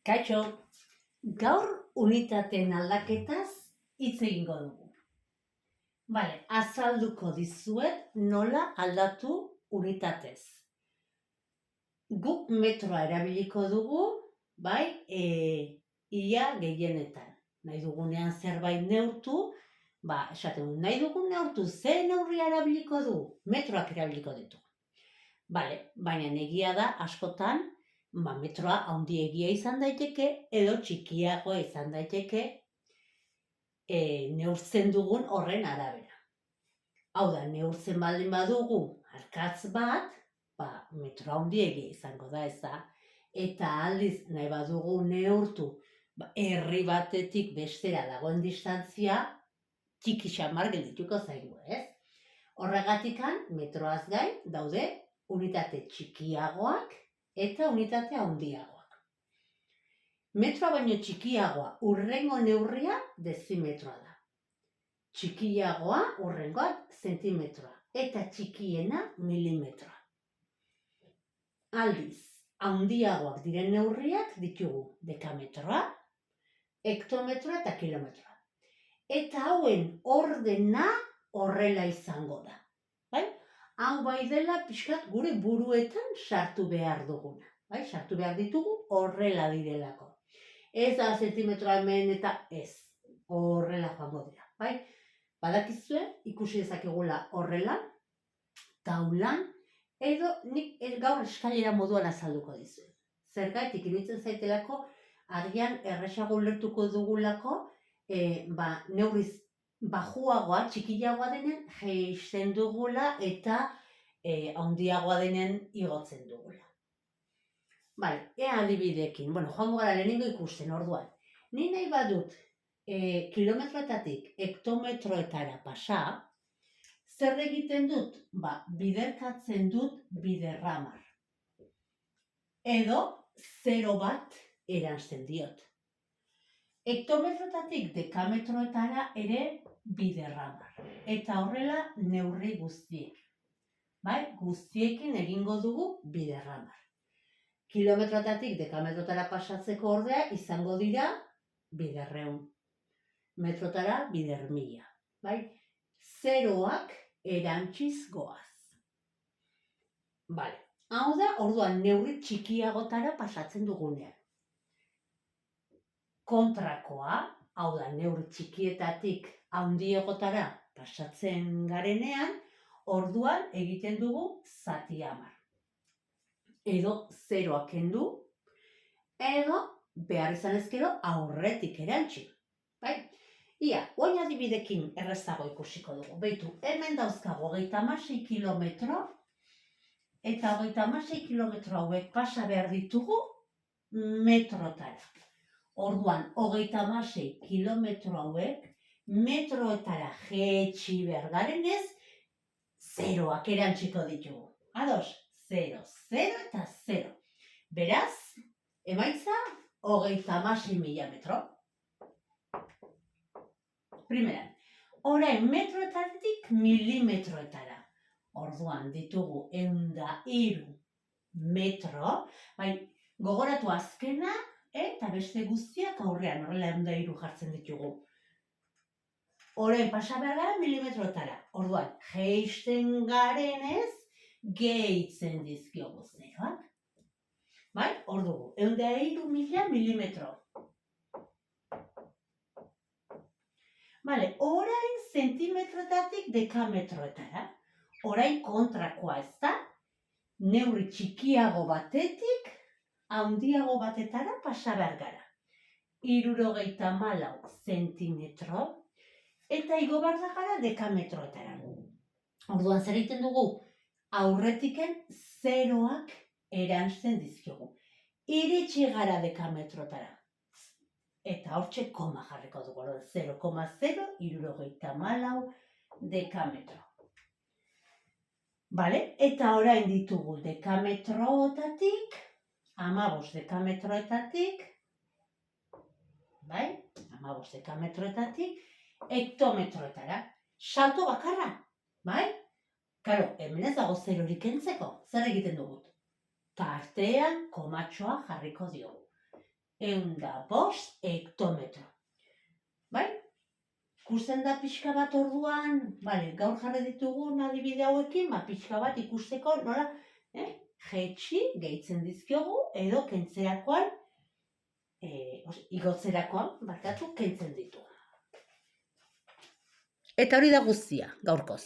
Kaixo, gaur unitateen aldaketaz hitz egingo dugu. Azalduko dizuet nola aldatu unitatez. Guk metroa erabiliko dugu, ia gehienetan. Nahi dugunean zerbait neurtu, esaten du, nahi dugun neurtu, ze neurria erabiliko du? Metroak erabiliko ditu. Baina egia da, askotan, metroa handiegia izan daiteke, edo txikiagoa izan daiteke, neurtzen dugun horren arabera. Hau da, neurtzen baldin badugu arkatz bat, metroa handiegia izango da, ez da? Eta aldiz, nahi badugu neurtu, herri batetik bestera dagoen distantzia, txiki xamar geldituko zaigu, ez? Horregatikan, metroaz gain, daude unitate txikiagoak eta unitate handiagoak. Metroa baino txikiagoa hurrengo neurria dezimetroa da. Txikiagoa hurrengoa zentimetroa eta txikiena milimetroa. Aldiz, handiagoak diren neurriak ditugu dekametroa, hektometroa eta kilometroa. Eta hauen ordena horrela izango da. Hau dela pixkat gure buruetan sartu behar duguna. Sartu behar ditugu horrela direlako. Ez da zentimetroa hemen eta ez. Horrela joango dira. Badakizue, ikusi dezakegula horrela, taulan, edo nik gaur eskailera moduan azalduko dizu. Zergatik iruditzen zaitelako, agian erresago ulertuko dugulako, neurriz bajuagoa, txikiagoa denen, jeisten dugula eta handiagoa denen igotzen dugula. Ea adibidekin. Joango gara lehenengo ikusten, orduan. Ni nahi badut kilometroetatik hektometroetara pasa, zer egiten dut? Biderkatzen dut biderramar. Edo 0 bat eransten diot. Hektometroetatik dekametroetara ere biderramar. Eta horrela neurri guztiek. Guztiekin egingo dugu biderramar. Kilometroetatik dekametrotara pasatzeko ordea izango dira biderreun. Metrotara bidermila. 0ak erantziz goaz. Hau da, orduan neurri txikiagotara pasatzen dugunean. Kontrakoa, hau da, neurri txikietatik handiagotara pasatzen garenean, orduan egiten dugu zati hamar. Edo 0ak kendu, edo behar izan ezkero aurretik erantzi. Oin adibidekin errezago ikusiko dugu. Hemen dauzkago 36 kilometro, eta 36 kilometro hauek pasa behar ditugu metrotara. Orduan, 36 kilometro hauek metroetara jetxi behar garenez, 0ak erantziko ditugu. Ados, 0, 0 eta 0. Beraz, emaitza 36.000 metro. Primeran, orain metroetatik milimetroetara. Orduan ditugu 103 metro, gogoratu azkena eta beste guztiak aurrean, horrela 103 jartzen ditugu. Orain pasa behar gara milimetroetara. Orduan, jeisten garenez, gehitzen dizkiogu 0ak. Ordugu, 103.000 milimetro. Orain zentimetroetatik dekametroetara. Orain kontrakoa ez da, neurri txikiago batetik, handiago batetara pasa behar gara. 74 zentimetro, eta igo behar gara dekametroetara. Orduan zer egiten dugu, aurretiken 0ak eransten dizkiogu. Iritsi gara dekametrotara. Eta hortxe koma jarriko dugu, 0,074 dekametro. Eta orain ditugu dekametroetatik, 15 dekametroetatik, 15 dekametroetatik, hektometroetara. Salto bakarra, hemen ez dago 0-rik kentzeko, zer egiten dugu? Tartean komatxoa jarriko diogu. 105 hektometro. Bai? Ikusten da pixka bat orduan, gaur jarri ditugun adibide hauekin, pixka bat ikusteko nola, jetxi gehitzen dizkiogu, edo kentzerakoan, igotzerakoan, kentzen ditu. Eta hori da guztia, gaurkoz.